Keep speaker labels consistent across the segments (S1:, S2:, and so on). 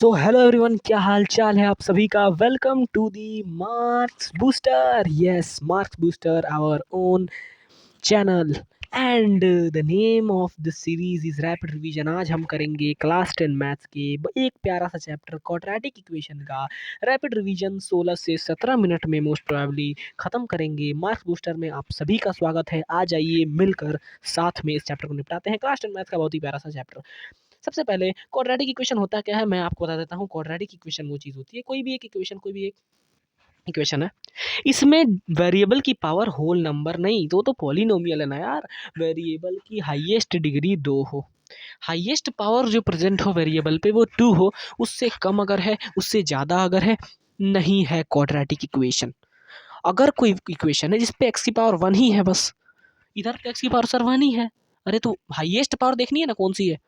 S1: तो hello everyone, क्या हाल चाल है आप सभी का। Welcome to the Marks Booster. Yes, Marks Booster our own channel and the name of the series is rapid revision. आज हम करेंगे क्लास 10 मैथ्स के एक प्यारा सा चैप्टर क्वाड्रेटिक इक्वेशन का रैपिड रिवीजन 16 से 17 मिनट में मोस्ट प्रोबेबली ख़त्म करेंगे। मार्क्स बूस्टर में आप सभी का स्वागत है। आ जाइए मिलकर साथ में इस चैप्टर को निपटाते हैं। क्लास 10 मैथ्स का बहुत ही प्यारा सा चैप्टर। सबसे पहले क्वाड्रेटिक इक्वेशन होता क्या है मैं आपको बता देता हूँ। क्वाड्रेटिक इक्वेशन वो चीज़ होती है, कोई भी एक इक्वेशन है, इसमें वेरिएबल की पावर होल नंबर नहीं, तो पॉलिनोमियल है ना यार। वेरिएबल की हाईएस्ट डिग्री 2 हो, हाईएस्ट पावर जो प्रेजेंट हो वेरिएबल पे वो 2 हो, उससे कम अगर है, उससे ज़्यादा अगर है, नहीं है क्वाड्रेटिक इक्वेशन। अगर कोई इक्वेशन है जिसपे एक्स की पावर 1 ही है, बस इधर पे एक्स की पावर सर 1 ही है, अरे तो हाईएस्ट पावर देखनी है ना कौन सी है।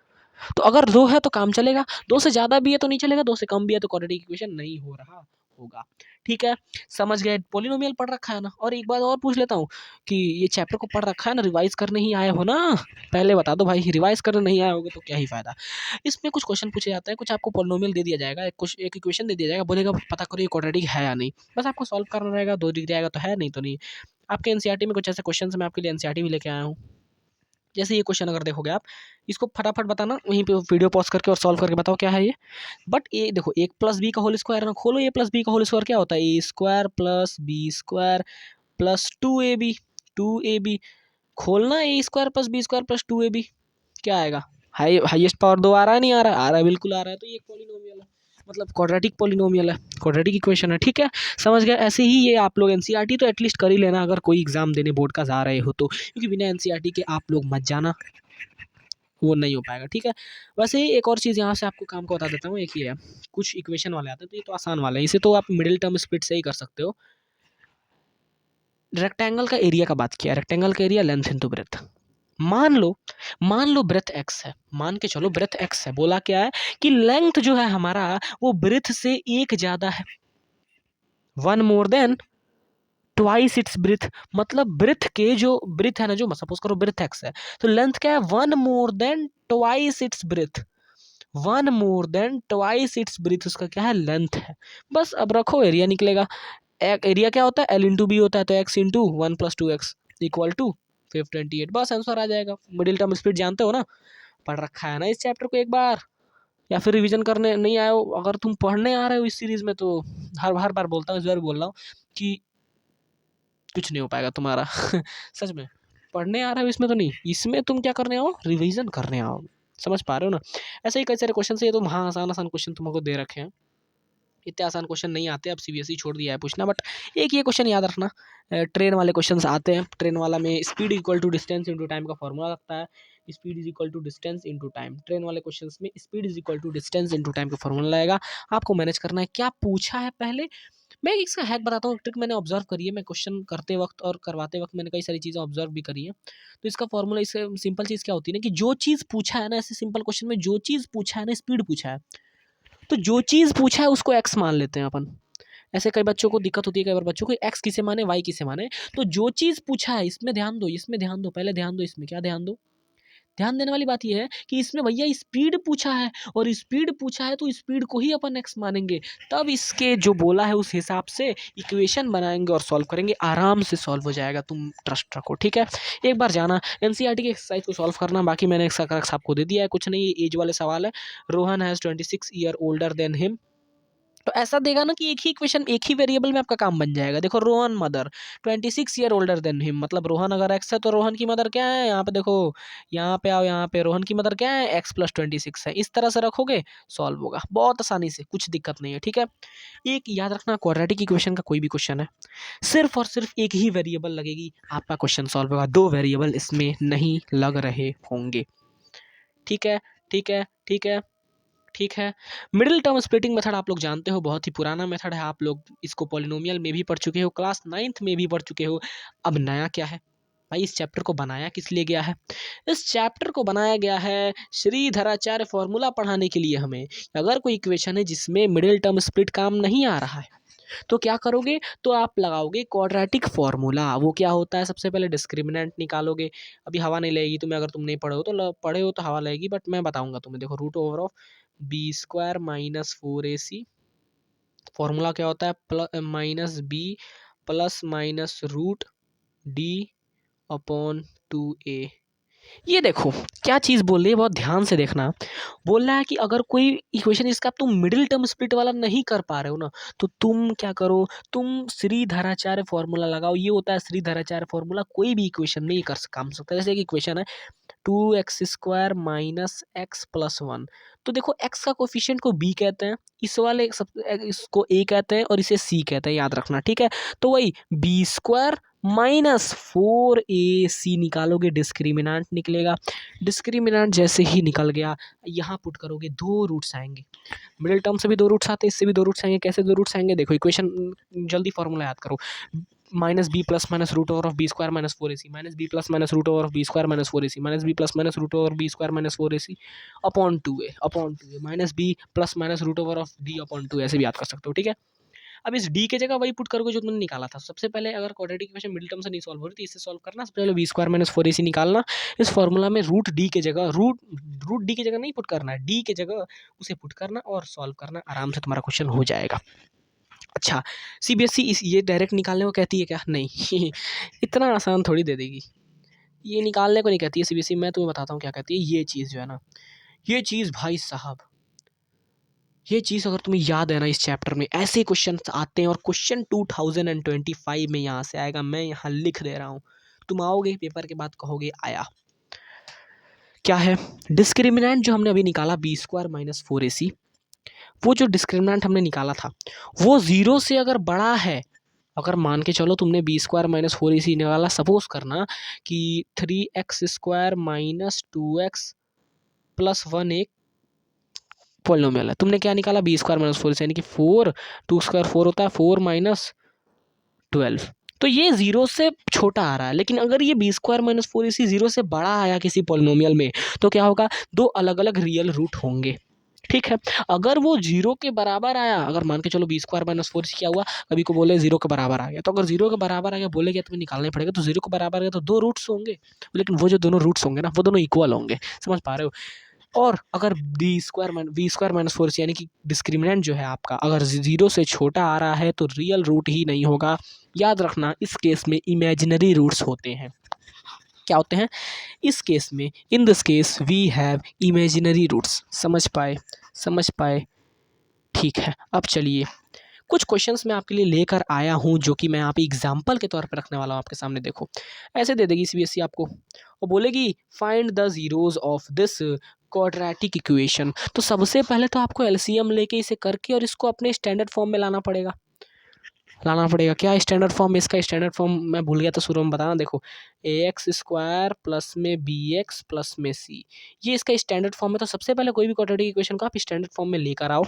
S1: तो अगर 2 है तो काम चलेगा, 2 से ज़्यादा भी है तो नहीं चलेगा, 2 से कम भी है तो क्वाड्रेटिक इक्वेशन नहीं हो रहा होगा। ठीक है, समझ गए। पॉलिनोमियल पढ़ रखा है ना। और एक बात और पूछ लेता हूँ कि ये चैप्टर को पढ़ रखा है ना, रिवाइज करने ही आए हो ना। पहले बता दो भाई, रिवाइज करने नहीं आए होगे तो क्या ही फायदा। इसमें कुछ क्वेश्चन पूछे जाते हैं, कुछ आपको पॉलिनोमियल दे दिया जाएगा, कुछ एक इक्वेशन दे दिया जाएगा, बोलेगा पता करो ये क्वाड्रेटिक है या नहीं। बस आपको सॉल्व करना रहेगा, 2 दिख जाएगा तो है, नहीं तो नहीं। आपके एनसीईआरटी में कुछ ऐसे क्वेश्चन मैं आपके लिए एनसीईआरटी भी लेके आया हूँ। जैसे ये क्वेश्चन अगर देखोगे आप, इसको फटाफट बताना, वहीं पे वीडियो पॉज करके और सॉल्व करके बताओ क्या है ये। बट ये देखो, ए प्लस बी का होल स्क्वायर ना, खोलो ए प्लस बी का होल स्क्वायर क्या होता है, A square plus B square plus 2ab, 2ab। खोलना A square plus B square plus 2ab, क्या आएगा। हाईएस्ट पावर 2 आ रहा है, नहीं आ रहा है, आ रहा है, बिल्कुल आ रहा है। तो ये एक पॉलिनोमियल है, मतलब क्वाड्रेटिक पॉलिनोमियल है, क्वाड्रेटिक इक्वेशन है। ठीक है, समझ गए। ऐसे ही ये आप लोग एनसीईआरटी तो एटलीस्ट कर ही लेना अगर कोई एग्जाम देने बोर्ड का जा रहे हो तो, क्योंकि बिना एनसीईआरटी के आप लोग मत जाना, वो नहीं हो पाएगा। ठीक है, वैसे ही एक और चीज़ यहाँ से आपको काम को बता देता हूँ। एक ही है, कुछ इक्वेशन वाले आते हैं तो ये तो आसान वाले हैं, इसे तो आप मिडिल टर्म स्प्लिट से ही कर सकते हो। रेक्टेंगल का एरिया का बात किया, रेक्टेंगल का एरिया लेंथ इनटू ब्रेथ। मान लो ब्रेथ एक्स है, मान के चलो ब्रेथ एक्स है। बोला क्या है कि लेंथ जो है हमारा वो ब्रेथ से एक ज़्यादा है, 1 more than twice its breath. मतलब ब्रेथ के जो ब्रेथ है ना, जो सपोज करो ब्रेथ एक्स है, तो लेंथ क्या है, 1 more than twice its breath. 1 more than twice its breath, उसका क्या है, लेंथ है। बस अब रखो, एरिया निकलेगा। एरिया क्या होता है, एल इंटू बी होता है, तो x into 1 + 2x equal to 528। बस आंसर आ जाएगा। मिडिल टर्म स्पीड जानते हो ना, पढ़ रखा है ना इस चैप्टर को एक बार, या फिर रिवीजन करने नहीं आए हो। अगर तुम पढ़ने आ रहे हो इस सीरीज में तो हर हर बार बोलता हूँ, इस बार बोल रहा हूँ कि कुछ नहीं हो पाएगा तुम्हारा। सच में पढ़ने आ रहे हो इसमें तो नहीं, इसमें तुम क्या करने आओ, रिवीजन करने आओ। समझ पा रहे हो ना। ऐसे ही कई सारे क्वेश्चन है, ये तो हाँ आसान आसान क्वेश्चन तुमको दे रखे हैं। इतने आसान क्वेश्चन नहीं आते, अब सीबीएसई छोड़ दिया है पूछना। बट एक ये क्वेश्चन याद रखना, ट्रेन वाले क्वेश्चन आते हैं। ट्रेन वाला में speed equal to distance into time का फॉर्मूला लगता है। Speed is equal to distance into time. Train वाले क्वेश्चन में speed is equal to distance into time का फॉर्मूला लगेगा। आपको मैनेज करना है क्या पूछा है पहले। मैं इसका हैक बताता हूँ, ट्रिक मैंने ऑब्जर्व करी है। मैं क्वेश्चन करते वक्त और करवाते वक्त मैंने कई सारी चीज़ें ऑब्जर्व भी करी है। तो इसका फॉर्मूला, इससे सिंपल चीज़ क्या होती है ना, कि जो चीज़ पूछा है ना, ऐसे सिंपल क्वेश्चन में जो चीज़ पूछा है ना, स्पीड पूछा है, तो जो चीज़ पूछा है उसको एक्स मान लेते हैं अपन। ऐसे कई बच्चों को दिक्कत होती है, कई बार बच्चों को एक्स किसे माने, वाई किसे माने। तो जो चीज़ पूछा है, इसमें ध्यान दो, इसमें ध्यान दो, पहले ध्यान दो, इसमें क्या ध्यान दो। ध्यान देने वाली बात यह है कि इसमें भैया स्पीड पूछा है, और स्पीड पूछा है तो स्पीड को ही अपन एक्स मानेंगे। तब इसके जो बोला है उस हिसाब से इक्वेशन बनाएंगे और सॉल्व करेंगे, आराम से सॉल्व हो जाएगा, तुम ट्रस्ट रखो। ठीक है, एक बार जाना एनसीईआरटी के एक्सरसाइज को सॉल्व करना। बाकी मैंने एक आपको दे दिया है, कुछ नहीं, एज वाले सवाल है। Rohan has 26 year older than him. तो ऐसा देगा ना कि एक ही इक्वेशन, एक ही वेरिएबल में आपका काम बन जाएगा। देखो, Rohan mother 26 year older than him, मतलब रोहन अगर एक्स है तो रोहन की मदर क्या है, यहाँ पे देखो, यहाँ पे आओ, यहाँ पे रोहन की मदर क्या है, एक्स प्लस 26 है। इस तरह से रखोगे, सॉल्व होगा बहुत आसानी से, कुछ दिक्कत नहीं है। ठीक है, एक याद रखना, क्वाड्रेटिक इक्वेशन का कोई भी क्वेश्चन है, सिर्फ और सिर्फ एक ही वेरिएबल लगेगी, आपका क्वेश्चन सॉल्व होगा। 2 वेरिएबल इसमें नहीं लग रहे होंगे। ठीक है, ठीक है, ठीक है, ठीक है। मिडिल टर्म स्प्लिटिंग मेथड आप लोग जानते हो, बहुत ही पुराना मेथड है। आप लोग इसको पॉलिनोमियल में भी पढ़ चुके हो, क्लास 9th में भी पढ़ चुके हो। अब नया क्या है भाई, इस चैप्टर को बनाया किस लिए गया है। इस चैप्टर को बनाया गया है श्रीधराचार्य फॉर्मूला पढ़ाने के लिए हमें। अगर कोई इक्वेशन है जिसमें मिडिल टर्म स्प्लिट काम नहीं आ रहा है, तो क्या करोगे, तो आप लगाओगे क्वाड्रेटिक फॉर्मूला। वो क्या होता है, सबसे पहले डिस्क्रिमिनेंट निकालोगे। अभी हवा नहीं लगेगी तुम्हें, अगर तुम नहीं पढ़े हो तो पढ़े हो तो हवा लगेगी, बट मैं बताऊंगा तुम्हें। देखो root over of B square minus 4ac, formula क्या होता है, minus B plus minus root D upon 2a। ये देखो क्या चीज़ बोल रही है, बहुत ध्यान से देखना। बोल रहा है कि अगर कोई इक्वेशन इसका तुम मिडिल टर्म स्प्लिट वाला नहीं कर पा रहे हो ना, तो तुम क्या करो, तुम श्रीधराचार्य फॉर्मूला लगाओ। ये होता है श्रीधराचार्य फॉर्मूला, कोई भी इक्वेशन में ये कर काम सकता है। जैसे एक इक्वेशन है 2x² माइनस एक्स प्लस 1। तो देखो x का कोफिशिएंट को b कहते हैं, इस वाले सब इसको a कहते हैं और इसे c कहते हैं, याद रखना, ठीक है। तो वही b² माइनस 4ac निकालोगे, डिस्क्रिमिनेंट निकलेगा। डिस्क्रिमिनेंट जैसे ही निकल गया, यहाँ पुट करोगे, दो रूट्स आएंगे। मिडिल टर्म से भी दो रूट्स आते हैं, इससे भी दो रूट्स आएंगे। कैसे दो रूट्स आएंगे, देखो इक्वेशन जल्दी फॉर्मूला याद करो। Minus B plus minus root over of B square minus 4ac, minus B plus minus root over of B square minus 4ac, minus B plus minus root over B square minus 4ac upon 2a minus B plus minus root over of D upon 2, ऐसे भी याद कर सकते हो, ठीक है। अब इस डी के जगह वही पुट करोगे जो तुमने निकाला था। सबसे पहले अगर क्वाड्रेटिक इक्वेशन मिडिल टर्म से नहीं सॉल्व हो रही तो इससे सॉल्व करना। सबसे पहले बी स्क्वायर माइनस 4ac निकालना। इस फॉर्मूला में रूट डी के जगह रूट डी के जगह नहीं पुट करना है, डी के जगह उसे पुट करना और सॉल्व करना, आराम से तुम्हारा क्वेश्चन हो जाएगा। अच्छा, सीबीएसई इस ये डायरेक्ट निकालने को कहती है क्या, नहीं इतना आसान थोड़ी दे देगी, ये निकालने को नहीं कहती है सीबीएसई। मैं तुम्हें बताता हूँ क्या कहती है। ये चीज़ जो है ना, ये चीज़ भाई साहब, ये चीज़ अगर तुम्हें याद है ना, इस चैप्टर में ऐसे क्वेश्चन आते हैं और क्वेश्चन 2025 में यहाँ से आएगा। मैं यहाँ लिख दे रहा हूँ, तुम आओगे पेपर के बाद कहोगे आया। क्या है, डिस्क्रिमिनेंट जो हमने अभी निकाला बी स्क्वायर माइनस 4ac, वो जो डिस्क्रिमिनेंट हमने निकाला था वो जीरो से अगर बड़ा है, अगर मान के चलो तुमने बी स्क्वायर माइनस 4ac निकाला, सपोज करना कि 3x² माइनस 2x प्लस 1 एक पॉलिनोमियल है। तुमने क्या निकाला, बी स्क्वायर माइनस 4ac, यानी कि 4, 2² 4 होता है, 4 माइनस 12। तो ये जीरो से छोटा आ रहा है, लेकिन अगर ये B square minus 4ac zero से बड़ा आया किसी पॉलिनोमियल में, तो क्या होगा, दो अलग अलग रियल रूट होंगे, ठीक है। अगर वो जीरो के बराबर आया, अगर मान के चलो बी स्क्वायर माइनस 4 क्या हुआ, कभी को बोले जीरो के बराबर आ गया, तो अगर जीरो के बराबर आ गया बोले गया तुम्हें निकालना पड़ेगा, तो जीरो के बराबर आ गया तो दो रूट्स होंगे, लेकिन वो जो दोनों रूट्स होंगे ना, वो दोनों इक्वल होंगे, समझ पा रहे हो। और अगर बी स्क्वायर माइनस 4 यानी कि डिस्क्रिमिनेंट जो है आपका, अगर जीरो से छोटा आ रहा है तो रियल रूट ही नहीं होगा। याद रखना, इस केस में इमेजिनरी रूट्स होते हैं। क्या होते हैं इस केस में, in this case we have imaginary roots. समझ पाए, ठीक है। अब चलिए कुछ क्वेश्चंस मैं आपके लिए लेकर आया हूं, जो कि मैं यहाँ पे एग्जाम्पल के तौर पर रखने वाला हूँ आपके सामने। देखो ऐसे दे देगी सीबीएसई आपको और बोलेगी find the zeros of this quadratic equation. तो सबसे पहले तो आपको एलसीएम लेके इसे करके और इसको अपने स्टैंडर्ड फॉर्म में लाना पड़ेगा। क्या स्टैंडर्ड फॉर्म, इसका स्टैंडर्ड फॉर्म मैं भूल गया तो शुरू में बताना। देखो ax² प्लस में bx प्लस में c, ये इसका स्टैंडर्ड फॉर्म है। तो सबसे पहले कोई भी क्वाड्रेटिक इक्वेशन को आप स्टैंडर्ड फॉर्म में लेकर आओ,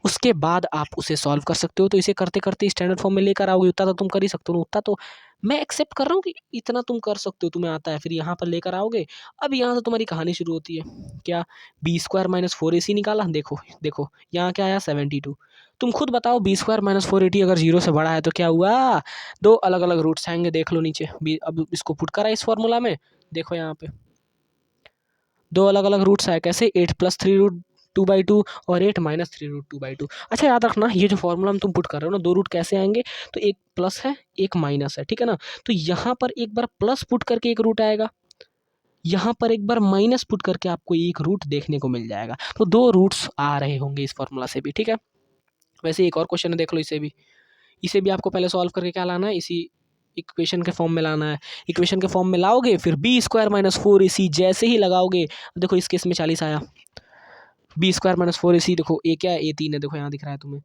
S1: उसके बाद आप उसे सॉल्व कर सकते हो। तो इसे करते करते स्टैंडर्ड फॉर्म में लेकर आओगे, उतना तो तुम कर ही सकते हो, उतना तो मैं एक्सेप्ट कर रहा हूँ कि इतना तुम कर सकते हो, तुम्हें आता है। फिर यहाँ पर लेकर आओगे, अब यहाँ से तुम्हारी कहानी शुरू होती है। क्या, बी स्क्वायर माइनस 4ac निकाला, देखो यहाँ क्या आया 72। तुम खुद बताओ, बी स्क्वायर माइनस 480 अगर जीरो से बड़ा है तो क्या हुआ, दो अलग अलग रूट्स आएंगे, देख लो नीचे। अब इसको पुट करा इस फॉर्मूला में, देखो यहाँ पे दो अलग अलग रूट्स आए। कैसे, 8 प्लस 3 रूट 2/2 और 8 माइनस 3 रूट 2/2। अच्छा याद रखना, ये जो फॉर्मूला में तुम पुट कर रहे हो ना, दो रूट कैसे आएंगे, तो एक प्लस है एक माइनस है, ठीक है ना। तो यहाँ पर एक बार प्लस पुट करके एक रूट आएगा, यहाँ पर एक बार माइनस पुट करके आपको एक रूट देखने को मिल जाएगा। तो दो रूट्स आ रहे होंगे इस फॉर्मूला से भी, ठीक है। वैसे एक और क्वेश्चन है, देख लो इसे भी आपको पहले सॉल्व करके क्या लाना है, इसी इक्वेशन के फॉर्म में लाना है। इक्वेशन के फॉर्म में लाओगे, फिर बी स्क्वायर माइनस 4ac जैसे ही लगाओगे, देखो इस केस में 40 आया। बी स्क्वायर माइनस 4ac, देखो ए क्या है, A3 है, देखो यहाँ दिख रहा है तुम्हें।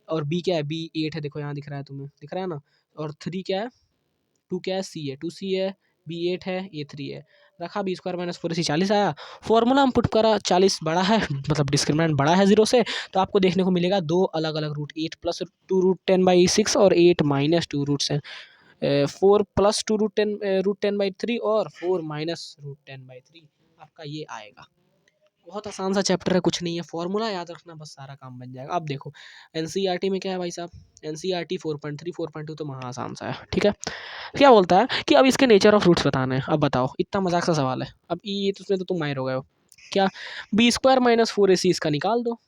S1: और बी क्या है, B8 है, देखो यहाँ दिख रहा है तुम्हें, दिख रहा है ना। और 3 क्या है, 2 क्या है, C है, B8 है, A3 है। रखा बी स्क्वायर माइनस 4ac, 40 आया। फॉर्मूला हम पुट करा, 40 बड़ा है, मतलब डिस्क्रिमिनेंट बड़ा है जीरो से, तो आपको देखने को मिलेगा दो अलग अलग रूट, 8 प्लस 2 रूट 10/6 और 8 माइनस 2 रूट 4 प्लस 2 रूट 10/3 और 4 माइनस रूट 10/3, आपका ये आएगा। बहुत आसान सा चैप्टर है, कुछ नहीं है, फॉर्मूला याद रखना बस सारा काम बन जाएगा। अब देखो एनसीईआरटी में क्या है भाई साहब, एनसीईआरटी 4.3 4.2 तो महा आसान सा है, ठीक है। क्या बोलता है कि अब इसके नेचर ऑफ रूट्स बताने हैं। अब बताओ, इतना मजाक सा सवाल है, अब ये तो उसमें तो तुम माहिर हो गए हो। क्या, बी स्क्वायर माइनस 4ac इसका निकाल दो।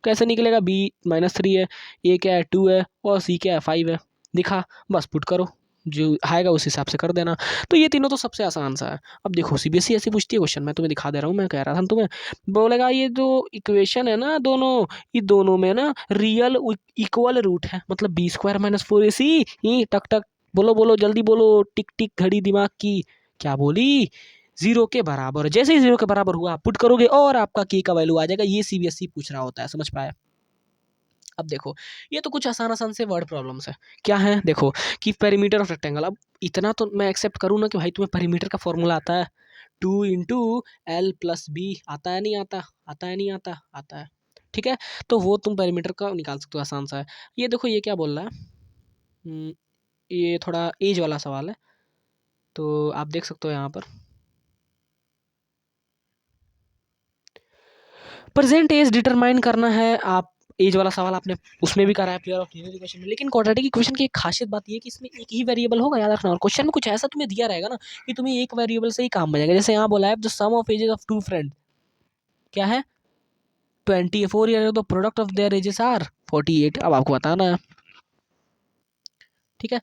S1: कैसे निकलेगा, बी -3 है, ए क्या है 2 है, और सी क्या है 5 है, दिखा, बस पुट करो, जो आएगा उस हिसाब से कर देना। तो ये तीनों तो सबसे आसान सा है। अब देखो सीबीएसई ऐसी पूछती है क्वेश्चन, मैं तुम्हें दिखा दे रहा हूँ, मैं कह रहा था तुम्हें, बोलेगा ये जो इक्वेशन है ना दोनों, ये दोनों में ना रियल इक्वल रूट है, मतलब बी स्क्वायर माइनस 4ac, टक टक, बोलो बोलो जल्दी बोलो, टिक टिक घड़ी दिमाग की, क्या बोली, जीरो के बराबर। जैसे ही जीरो के बराबर हुआ आप पुट करोगे और आपका के का वैल्यू आ जाएगा। ये सीबीएसई पूछ रहा होता है, समझ पाए। अब देखो, ये तो कुछ आसान आसान से वर्ड प्रॉब्लम्स है। क्या है, देखो कि पेरीमीटर ऑफ रेक्टेंगल। अब इतना तो मैं एक्सेप्ट करूँ ना कि भाई तुम्हें पेरीमीटर का फॉर्मूला आता है, 2 × L + B, आता है नहीं आता, आता है नहीं आता, आता है, ठीक है। तो वो तुम पेरीमीटर का निकाल सकते हो, आसान सा है। ये देखो ये क्या बोल रहा है, ये थोड़ा एज वाला सवाल है, तो आप देख सकते हो यहाँ पर प्रेजेंट एज डिटरमाइन करना है। आप एज वाला सवाल आपने उसमें भी करा है, पेयर ऑफ लीनियर इक्वेशन में। लेकिन क्वाड्रेटिक इक्वेशन की एक खासियत बात ये है कि इसमें एक ही वेरिएबल होगा, याद रखना। और क्वेश्चन में कुछ ऐसा तुम्हें दिया रहेगा ना कि तुम्हें एक वेरिएबल से ही काम बनेगा। जैसे यहाँ बोला है the sum of ages of two friend, क्या है 24 year, the product of their ages are 48। अब आपको बताना है, ठीक है।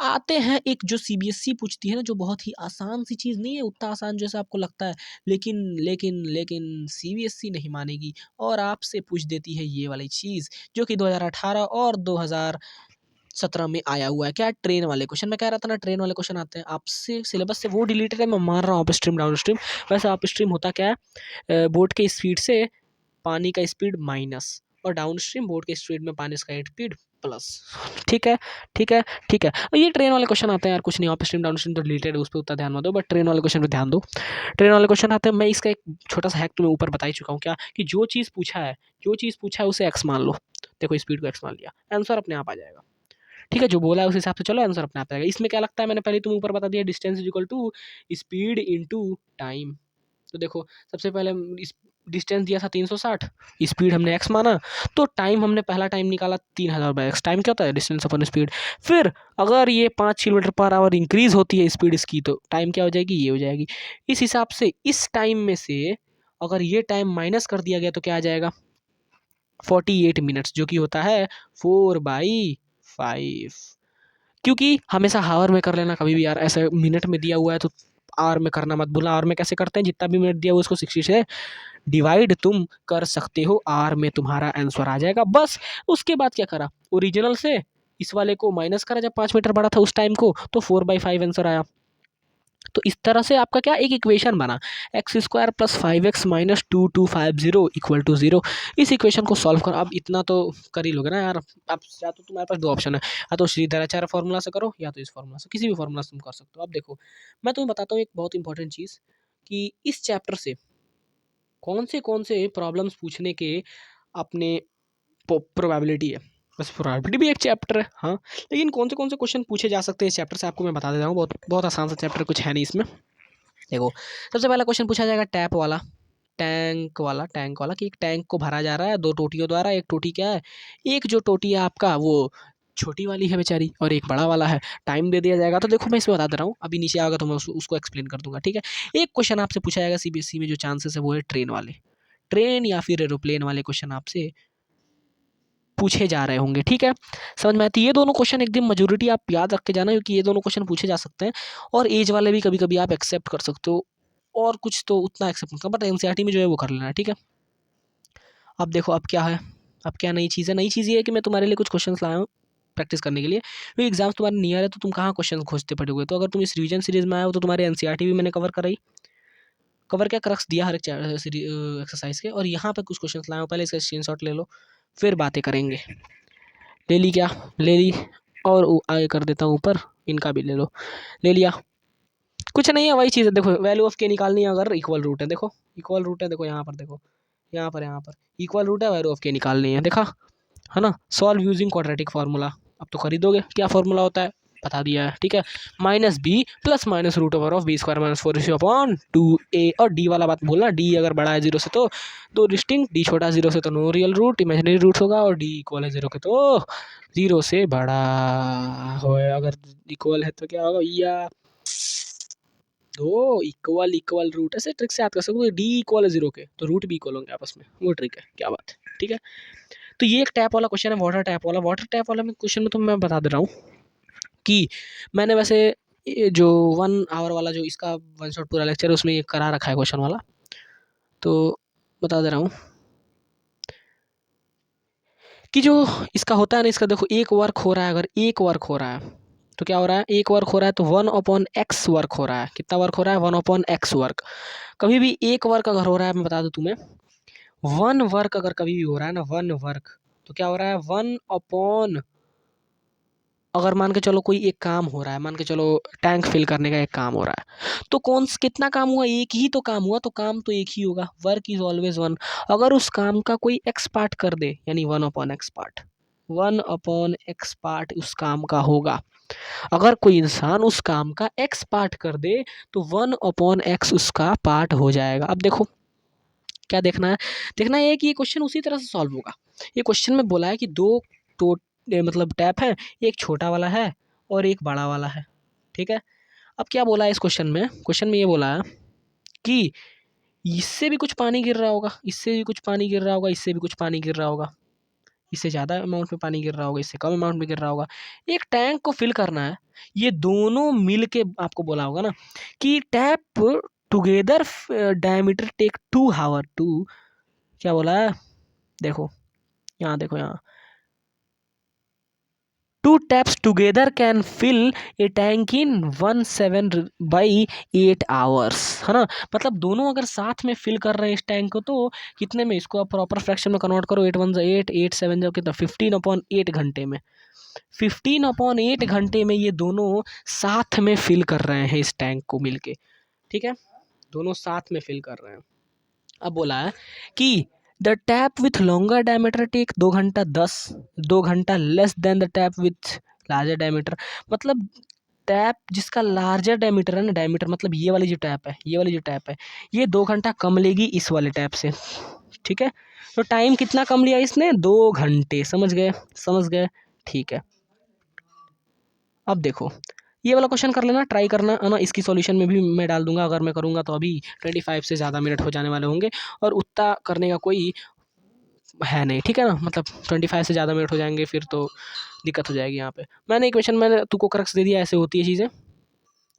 S1: आते हैं एक जो सीबीएसई पूछती है ना, जो बहुत ही आसान सी चीज़ नहीं है, उतना आसान जैसा आपको लगता है, लेकिन लेकिन लेकिन सीबीएसई नहीं मानेगी और आपसे पूछ देती है ये वाली चीज़, जो कि 2018 और 2017 में आया हुआ है। क्या, ट्रेन वाले क्वेश्चन। मैं कह रहा था ना ट्रेन वाले क्वेश्चन आते हैं आपसे सिलेबस से, वो डिलीटेड है, मैं मान रहा हूँ अप स्ट्रीम डाउन स्ट्रीम। वैसे अप स्ट्रीम होता क्या है, बोट के स्पीड से पानी का स्पीड माइनस, और डाउन स्ट्रीम बोट के स्पीड में पानी का स्पीड प्लस, ठीक है, ठीक है, ठीक है। और ये ट्रेन वाले क्वेश्चन आते हैं यार, कुछ नहीं, अप स्ट्रीम डाउन स्ट्रीम तो रिलेटेड है, उस पर उतना ध्यान मत दो, बट ट्रेन वाले क्वेश्चन पे ध्यान दो। ट्रेन वाले क्वेश्चन आते हैं, मैं इसका एक छोटा सा हैक तुम्हें ऊपर बता ही चुका हूँ, क्या कि जो चीज़ पूछा है, जो चीज़ पूछा है उसे एक्स मान लो। देखो स्पीड को एक्स मान लिया, आंसर अपने आप आ जाएगा, ठीक है। जो बोला है उस हिसाब से चलो, आंसर अपने आप आएगा। इसमें क्या लगता है, मैंने पहले तुम्हें ऊपर बता दिया, distance is equal to speed into time. तो देखो सबसे पहले डिस्टेंस दिया था 360, स्पीड हमने एक्स माना, तो टाइम हमने पहला टाइम निकाला 3000/x। टाइम क्या होता है, डिस्टेंस अपन स्पीड। फिर अगर ये 5 किलोमीटर/आवर इंक्रीज होती है स्पीड इसकी, तो टाइम क्या हो जाएगी, ये हो जाएगी। इस हिसाब से इस टाइम में से अगर ये टाइम माइनस कर दिया गया तो क्या आ जाएगा, 48 मिनट्स, जो कि होता है 4/5। क्योंकि हमेशा हावर में कर लेना कभी भी यार, ऐसे मिनट में दिया हुआ है तो आवर में करना मत भूलना। आवर में कैसे करते हैं, जितना भी मिनट दिया हुआ उसको 60 से डिवाइड तुम कर सकते हो, आर में तुम्हारा आंसर आ जाएगा। बस उसके बाद क्या करा, ओरिजिनल से इस वाले को माइनस करा, जब 5 मीटर बड़ा था उस टाइम को, तो 4/5 आंसर आया। तो इस तरह से आपका क्या एक इक्वेशन बना, x² + 5x - 2250 = 0। इस इक्वेशन को सॉल्व करो। अब इतना तो कर ही लोगे ना यार। अब या तो तुम्हारे पास दो ऑप्शन है, या तो श्रीधराचार्य फॉर्मूला से करो, या तो इस फॉर्मूला से, किसी भी फॉर्मूला से तुम कर सकते हो। अब देखो मैं तुम्हें बताता हूँ एक बहुत इंपॉर्टेंट चीज़, कि इस चैप्टर से कौन से प्रॉब्लम्स पूछने के अपने प्रोबेबिलिटी है। बस प्रोबेबिलिटी भी एक चैप्टर है, हाँ, लेकिन कौन से क्वेश्चन पूछे जा सकते हैं इस चैप्टर से आपको मैं बता देता हूँ। बहुत बहुत आसान सा चैप्टर, कुछ है नहीं इसमें। देखो सबसे पहला क्वेश्चन पूछा जाएगा टैप वाला, टैंक वाला, कि एक टैंक को भरा जा रहा है दो टोटियों द्वारा। एक टोटी क्या है, एक जो टोटी है आपका वो छोटी वाली है बेचारी, और एक बड़ा वाला है। टाइम दे दिया जाएगा, तो देखो मैं इसमें बता दे रहा हूँ, अभी नीचे आएगा तो मैं उसको एक्सप्लेन कर दूंगा, ठीक है। एक क्वेश्चन आपसे पूछा जाएगा सीबीएसई में, जो चांसेस है वो है ट्रेन वाले, ट्रेन या फिर एरोप्लेन वाले क्वेश्चन आपसे पूछे जा रहे होंगे, ठीक है। समझ में आती है, ये दोनों क्वेश्चन एकदम मेजोरिटी आप याद रख के जाना, क्योंकि ये दोनों क्वेश्चन पूछे जा सकते हैं। और एज वाले भी कभी कभी आप एक्सेप्ट कर सकते हो, और कुछ तो उतना एक्सेप्ट नहीं करना, बट एनसीईआरटी में जो है वो कर लेना, ठीक है। अब देखो अब क्या है, अब क्या नई चीज़ है, नई चीज़ ये है कि मैं तुम्हारे लिए कुछ क्वेश्चन लाया हूँ प्रैक्टिस करने के लिए। क्योंकि एग्जाम्स तुम्हारे नियर है, तो तुम कहाँ क्वेश्चन खोजते पड़ोगे। तो अगर तुम इस रिवीजन सीरीज में आए हो, तो तुम्हारे एनसीईआरटी भी मैंने कवर क्या क्रक्स दिया हर एक एक्सरसाइज के। और यहाँ पे कुछ क्वेश्चन लाए हो, पहले इसका स्क्रीनशॉट ले लो, फिर बातें करेंगे। ले ली क्या, ले ली, और आगे कर देता हूँ ऊपर, इनका भी ले लो, ले लिया। कुछ नहीं है, वही चीज़ है। देखो वैल्यू ऑफ के निकालनी है, अगर इक्वल रूट है, देखो इक्वल रूट है, देखो यहाँ पर, देखो यहाँ पर इक्वल रूट है, वैल्यू ऑफ के निकालनी है, देखा है ना। Solve using quadratic formula. अब तो खरीदोगे क्या फार्मूला होता है, बता दिया है, ठीक है। Minus B plus minus root over of B square minus 4 upon 2a, और डी वाला बात बोलना, डी अगर बड़ा है 0 से तो दो डिस्टिंक्ट, डी छोटा 0 से तो no real root, imaginary root होगा, और डी इक्वल है 0 के तो 0 से बड़ा हो, अगर इक्वल है तो क्या होगा भैया, दो इक्वल इक्वल रूट, ऐसे ट्रिक से याद कर सकते हो, डी इक्वल है 0 के तो रूट भी इक्वल होंगे आपस में, वो ट्रिक है, क्या बात है, ठीक है। तो ये एक टैप वाला क्वेश्चन है, वाटर टैप वाला। वाटर टैप वाला में क्वेश्चन में तो मैं बता दे रहा हूँ कि मैंने वैसे ये जो 1 आवर वाला जो इसका वन शॉट पूरा लेक्चर है उसमें ये करा रखा है क्वेश्चन वाला, तो बता दे रहा हूँ कि जो इसका होता है ना, इसका देखो एक वर्क हो रहा है, अगर एक वर्क हो रहा है तो क्या हो रहा है, एक वर्क हो रहा है तो 1/x वर्क हो रहा है, कितना वर्क हो रहा है, 1/x वर्क। कभी भी एक वर्क अगर हो रहा है, मैं बता दूं तुम्हें, 1 वर्क अगर कभी भी हो रहा है ना, 1 वर्क, तो क्या हो रहा है, 1 अगर मान के चलो कोई एक काम हो रहा है, मान के चलो टैंक फिल करने का एक काम हो रहा है, तो कौन कितना काम हुआ, एक ही तो काम हुआ, तो काम तो एक ही होगा, वर्क इज ऑलवेज वन। अगर उस काम का कोई एक्स पार्ट कर दे, यानी 1/x पार्ट, 1/x पार्ट उस काम का होगा, अगर कोई इंसान उस काम का एक्स पार्ट कर दे तो 1/x उसका पार्ट हो जाएगा। अब देखो क्या देखना है, देखना है कि ये क्वेश्चन उसी तरह से सॉल्व होगा। ये क्वेश्चन में बोला है कि दो तो मतलब टैप है, एक छोटा वाला है और एक बड़ा वाला है, ठीक है। अब क्या बोला है इस क्वेश्चन में ये बोला है कि इससे भी कुछ पानी गिर रहा होगा, इससे भी कुछ पानी गिर रहा होगा, इससे भी कुछ पानी गिर रहा होगा, इससे ज़्यादा अमाउंट में पानी गिर रहा होगा, इससे कम अमाउंट में गिर रहा होगा। एक टैंक को फिल करना है, ये दोनों मिल के आपको बोला होगा ना कि tap together diameter take 2 hour to, क्या बोला है, देखो यहाँ, देखो यहाँ, 2 taps together can fill a tank in 17/8 hours, है ना। मतलब दोनों अगर साथ में फिल कर रहे हैं इस टैंक को, तो कितने में, इसको आप प्रॉपर फ्रैक्शन में कन्वर्ट करो, 8 1 8, 8 7 जब कितना, 15/8 घंटे में, 15/8 घंटे में ये दोनों साथ में फिल कर रहे हैं इस टैंक को मिलके, ठीक है, दोनों साथ में फिल कर रहे हैं। अब बोला है कि the tap with longer diameter take 2 घंटा 10, 2 घंटा less than the tap with larger diameter. मतलब टैप जिसका लार्जर डायमीटर है ना, डायमीटर मतलब ये वाली जो टैप है, ये वाली जो टैप है, ये 2 घंटा कम लेगी इस वाले टैप से, ठीक है। तो टाइम कितना कम लिया इसने, 2 घंटे, समझ गए, समझ गए, ठीक है। अब देखो ये वाला क्वेश्चन कर लेना, ट्राई करना है ना, इसकी सॉल्यूशन में भी मैं डाल दूंगा, अगर मैं करूँगा तो अभी 25 से ज़्यादा मिनट हो जाने वाले होंगे, और उतना करने का कोई है नहीं, ठीक है ना, मतलब 25 से ज़्यादा मिनट हो जाएंगे फिर तो दिक्कत हो जाएगी यहाँ पे। मैंने क्वेश्चन मैंने तुमको क्रक्स दे दिया, ऐसे होती है चीज़ें।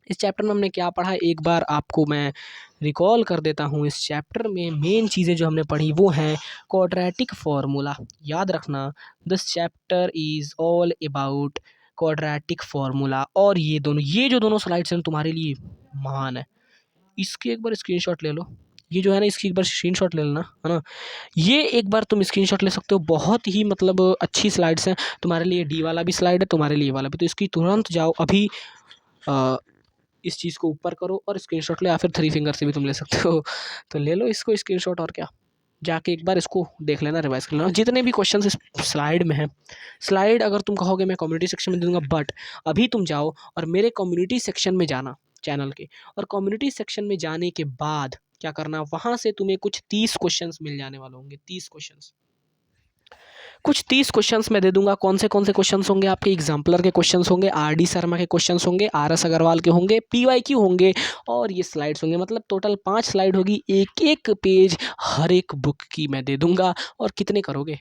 S1: इस चैप्टर में हमने क्या पढ़ा, एक बार आपको मैं रिकॉल कर देता हूँ। इस चैप्टर में मेन चीज़ें जो हमने पढ़ी वो हैं क्वाड्रेटिक फार्मूला, याद रखना, this chapter is all about quadratic formula. और ये जो दोनों स्लाइड्स हैं तुम्हारे लिए महान है, इसकी एक बार स्क्रीनशॉट ले लो, ये जो है ना इसकी एक बार स्क्रीनशॉट ले लेना, है ना, ये एक बार तुम स्क्रीनशॉट ले सकते हो, बहुत ही मतलब अच्छी स्लाइड्स हैं तुम्हारे लिए, डी वाला भी स्लाइड है तुम्हारे लिए, ये वाला भी, तो इसकी तुरंत जाओ अभी, इस चीज़ को ऊपर करो और स्क्रीनशॉट ले, या फिर 3 फिंगर से भी तुम ले सकते हो, तो ले लो इसको स्क्रीनशॉट, और क्या, जाके एक बार इसको देख लेना, रिवाइज कर लेना, जितने भी क्वेश्चन इस स्लाइड में हैं। स्लाइड अगर तुम कहोगे मैं कम्युनिटी सेक्शन में दे दूँगा, बट अभी तुम जाओ और मेरे कम्युनिटी सेक्शन में जाना चैनल के, और कम्युनिटी सेक्शन में जाने के बाद क्या करना, वहाँ से तुम्हें कुछ 30 क्वेश्चंस मिल जाने वाले होंगे, 30 क्वेश्चंस, कुछ 30 क्वेश्चंस मैं दे दूंगा। कौन से क्वेश्चंस होंगे, आपके एग्जाम्पलर के क्वेश्चंस होंगे, RD शर्मा के क्वेश्चंस होंगे, RS अग्रवाल के होंगे, PYQ होंगे, और ये स्लाइड्स होंगे, मतलब टोटल 5 स्लाइड होगी, एक एक पेज हर एक बुक की मैं दे दूंगा। और कितने करोगे,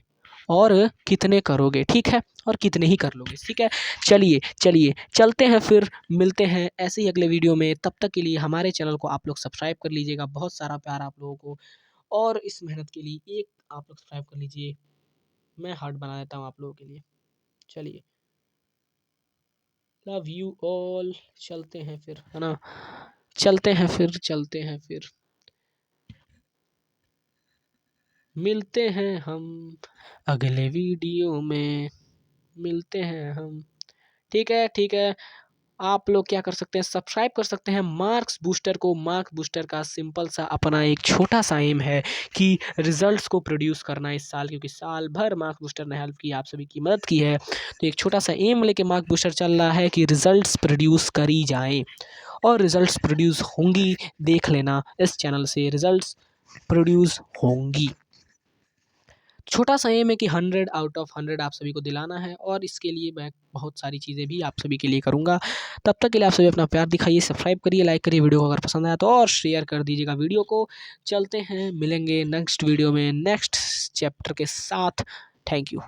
S1: और कितने करोगे, ठीक है, और कितने ही कर लोगे, ठीक है। चलिए चलिए चलते हैं, फिर मिलते हैं ऐसे ही अगले वीडियो में। तब तक के लिए हमारे चैनल को आप लोग सब्सक्राइब कर लीजिएगा, बहुत सारा प्यार आप लोगों को, और इस मेहनत के लिए एक आप लोग सब्सक्राइब कर लीजिए, मैं हार्ट बना देता हूँ आप लोगों के लिए। चलिए, लव यू ऑल, चलते हैं फिर, है ना, चलते हैं फिर मिलते हैं हम अगले वीडियो में, मिलते हैं हम, ठीक है, ठीक है। आप लोग क्या कर सकते हैं, सब्सक्राइब कर सकते हैं मार्क्स बूस्टर को। मार्क्स बूस्टर का सिंपल सा अपना एक छोटा सा एम है कि रिजल्ट्स को प्रोड्यूस करना इस साल, क्योंकि साल भर मार्क्स बूस्टर ने हेल्प की, आप सभी की मदद की है। तो एक छोटा सा एम लेके मार्क्स बूस्टर चल रहा है कि रिजल्ट्स प्रोड्यूस करी जाएं, और रिजल्ट्स प्रोड्यूस होंगी, देख लेना इस चैनल से रिजल्ट्स प्रोड्यूस होंगी। छोटा सा एम है कि 100 आउट ऑफ 100 आप सभी को दिलाना है, और इसके लिए मैं बहुत सारी चीज़ें भी आप सभी के लिए करूँगा। तब तक के लिए आप सभी अपना प्यार दिखाइए, सब्सक्राइब करिए, लाइक करिए वीडियो को, अगर पसंद आया तो, और शेयर कर दीजिएगा वीडियो को। चलते हैं, मिलेंगे नेक्स्ट वीडियो में नेक्स्ट चैप्टर के साथ। Thank you.